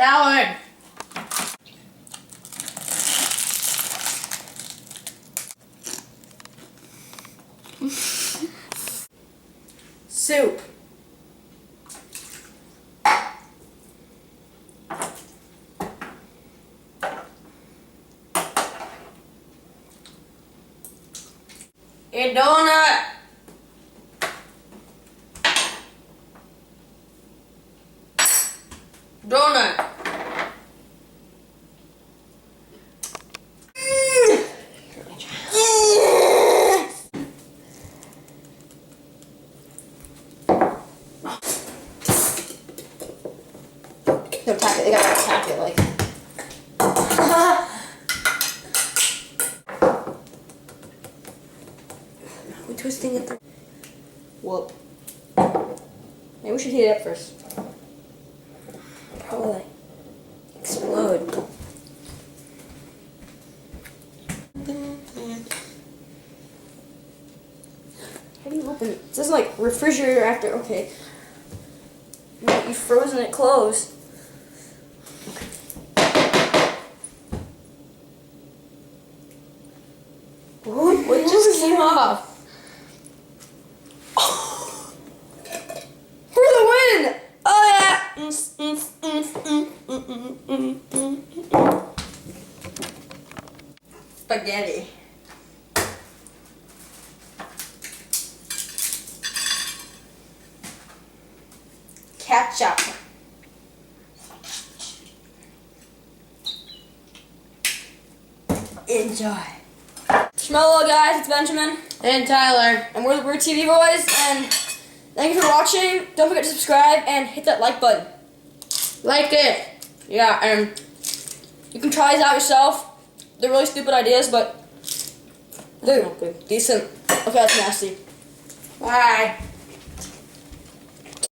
Salad. Soup. A donut. Donut. No, tap it. They gotta tap it like. We're twisting it. Whoop. Maybe we should heat it up first. Probably like explode. How do you open it? It says like refrigerator after. Okay. You've frozen it closed. What just came off? For the win! Oh yeah! Spaghetti. Ketchup. Enjoy. Hello guys, it's Benjamin. And Tyler. And we're TV Boys, and thank you for watching. Don't forget to subscribe and hit that like button. Like it. Yeah, and you can try these out yourself. They're really stupid ideas, but they're decent. Okay, that's nasty. Bye.